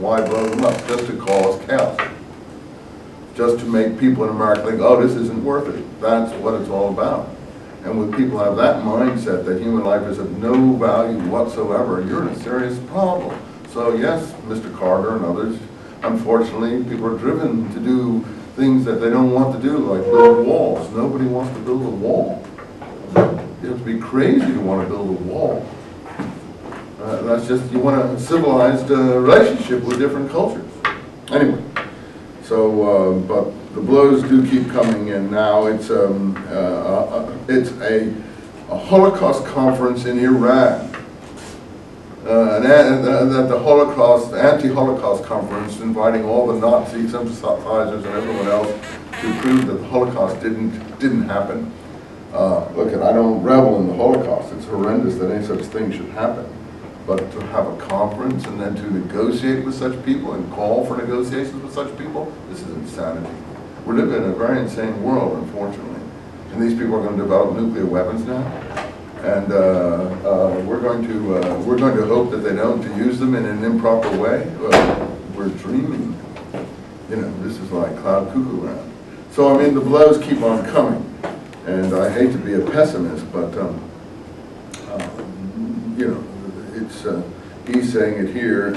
Why blow them up? Just to cause chaos. Just to make people in America think, oh, this isn't worth it. That's what it's all about. And when people have that mindset that human life is of no value whatsoever, you're in a serious problem. So yes, Mr. Carter and others, unfortunately, people are driven to do things that they don't want to do, like build walls. Nobody wants to build a wall. You have to be crazy to want to build a wall. That's just, you want a civilized relationship with different cultures. Anyway, so, but the blows do keep coming in now. It's a Holocaust conference in Iran. That the Holocaust, anti-Holocaust conference, inviting all the Nazi sympathizers and everyone else to prove that the Holocaust didn't happen. Look, I don't revel in the Holocaust. It's horrendous that any such thing should happen. But to have a conference and then to negotiate with such people and call for negotiations with such people, this is insanity. We live in a very insane world, unfortunately. And these people are going to develop nuclear weapons now. And we're going to hope that they don't to use them in an improper way. We're dreaming. You know, this is like cloud cuckoo land. So I mean, the blows keep on coming, and I hate to be a pessimist, but you know, it's he's saying it here,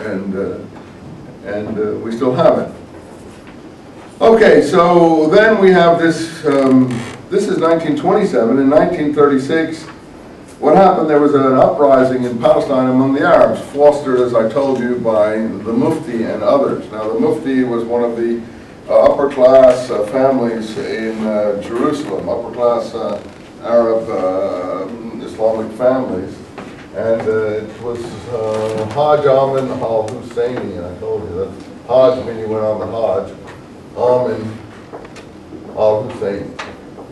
and we still have it. Okay, so then we have this. This is 1927. In 1936. What happened, there was an uprising in Palestine among the Arabs, fostered, as I told you, by the Mufti and others. Now, the Mufti was one of the upper-class families in Jerusalem, upper-class Arab Islamic families. And it was Hajj Amin al-Husseini, I told you that. Hajj meaning he went on the Hajj. Amin al-Husseini.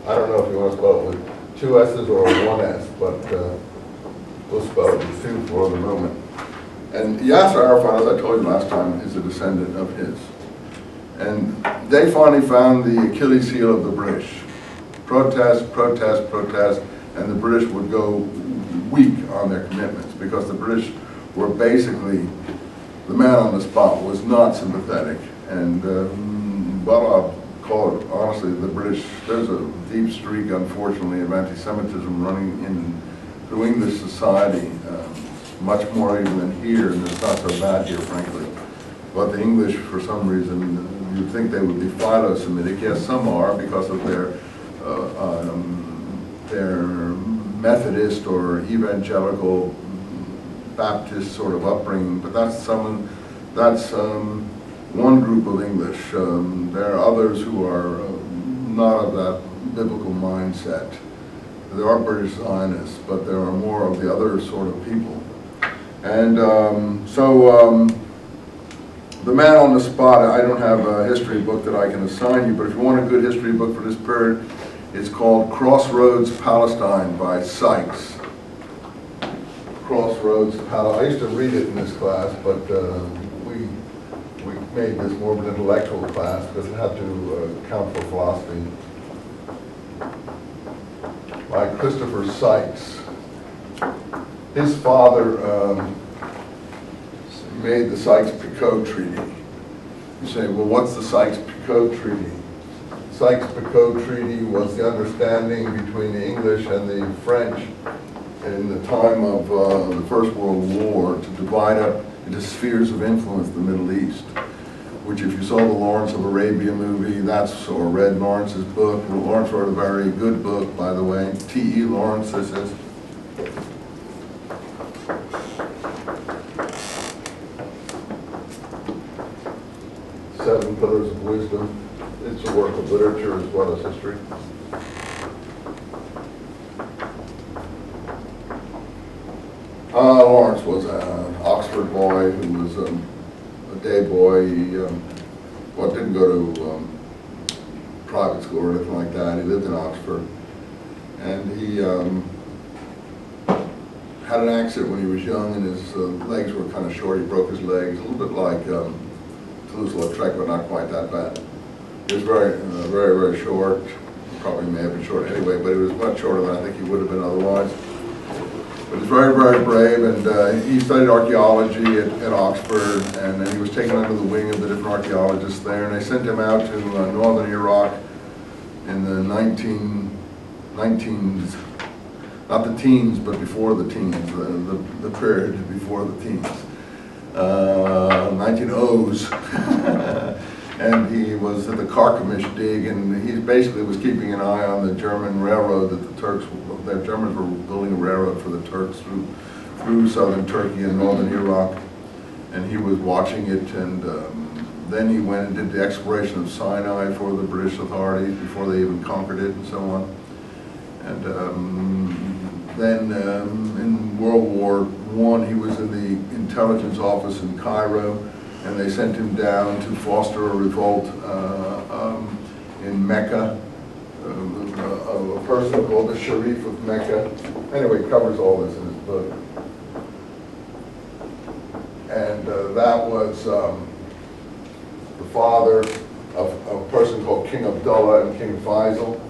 I don't know if you want to spell it with 2 S's or 1 S, but we'll spell it with 2 for the moment. And Yasser Arafat, as I told you last time, is a descendant of his. And they finally found the Achilles heel of the British. Protest, protest, protest, and the British would go weak on their commitments because the British were basically, the man on the spot was not sympathetic. And well, I'll call it, honestly, the British, there's a deep streak, unfortunately, of anti-Semitism running in through English society, much more even than here, and it's not so bad here, frankly. But the English, for some reason, you'd think they would be philo-Semitic. Yes, some are, because of their Methodist or evangelical Baptist sort of upbringing, but that's one group of English. There are others who are not of that biblical mindset. There are British Zionists, but there are more of the other sort of people. And the man on the spot, I don't have a history book that I can assign you, but if you want a good history book for this period, it's called Crossroads Palestine by Sykes. Crossroads Palestine. I used to read it in this class, but we made this more of an intellectual class because it had to account for philosophy. By Christopher Sykes. His father made the Sykes-Picot Treaty. You say, well, what's the Sykes-Picot Treaty? Sykes-Picot Treaty was the understanding between the English and the French in the time of the First World War to divide up into spheres of influence the Middle East, which if you saw the Lawrence of Arabia movie, or read Lawrence's book. Lawrence wrote a very good book, by the way. T.E. Lawrence, this is. Seven Pillars of Wisdom. It's a work of literature as well as history. Lawrence was an Oxford boy who was a day boy. He didn't go to private school or anything like that. He lived in Oxford. And he had an accident when he was young, and his legs were kind of short. He broke his legs, a little bit like Toulouse-Lautrec, but not quite that bad. He was very, very short. Probably may have been short anyway, but he was much shorter than I think he would have been otherwise. But he's very, very brave, and he studied archaeology at Oxford, and then he was taken under the wing of the different archaeologists there, and they sent him out to northern Iraq in the 19s, not the teens, but before the teens, the period before the teens, 1900s. And he was at the Carchemish dig, and he basically was keeping an eye on the German railroad that the Germans were building a railroad for the Turks through southern Turkey and northern Iraq, and he was watching it, and then he went and did the exploration of Sinai for the British authorities before they even conquered it and so on. And then in World War I, he was in the intelligence office in Cairo, and they sent him down to foster a revolt in Mecca. A person called the Sharif of Mecca. Anyway, he covers all this in his book. And that was the father of a person called King Abdullah and King Faisal.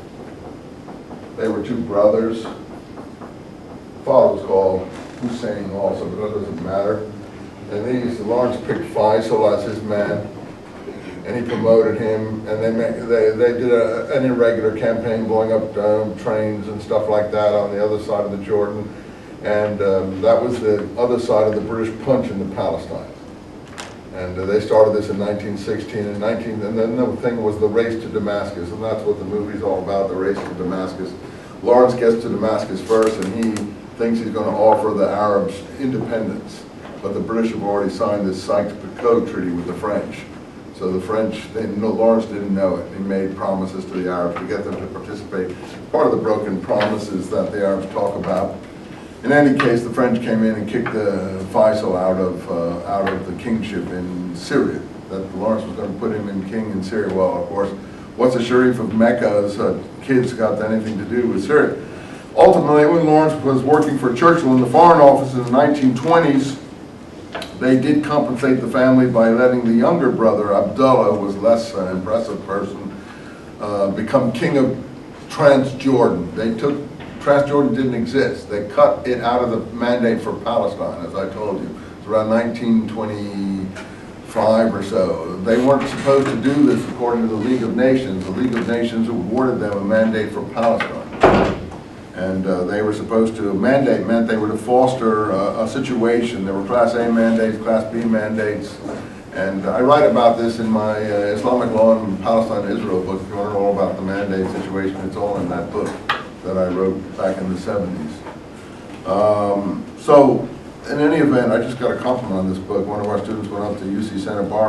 They were two brothers. The father was called Hussein also, but that doesn't matter. And Lawrence picked Faisal as his man, and he promoted him, and they did an irregular campaign blowing up trains and stuff like that on the other side of the Jordan, and that was the other side of the British punch into Palestine. And they started this in 1916, and then the thing was the race to Damascus, and that's what the movie's all about, the race to Damascus. Lawrence gets to Damascus first, and he thinks he's going to offer the Arabs independence. But the British have already signed this Sykes-Picot Treaty with the French. So the French, Lawrence didn't know it. He made promises to the Arabs to get them to participate. Part of the broken promises that the Arabs talk about. In any case, the French came in and kicked Faisal out of the kingship in Syria. That Lawrence was going to put him in king in Syria. Well, of course, what's a Sharif of Mecca's kids got anything to do with Syria? Ultimately, when Lawrence was working for Churchill in the Foreign Office in the 1920s, they did compensate the family by letting the younger brother, Abdullah, who was less impressive person, become king of Transjordan. Transjordan didn't exist. They cut it out of the mandate for Palestine, as I told you. It's around 1925 or so. They weren't supposed to do this according to the League of Nations. The League of Nations awarded them a mandate for Palestine. And they were supposed to, mandate meant they were to foster a situation. There were Class A mandates, Class B mandates. And I write about this in my Islamic Law in Palestine and Israel book. If you want to know all about the mandate situation, it's all in that book that I wrote back in the 70s. So, in any event, I just got a compliment on this book. One of our students went up to UC Santa Barbara.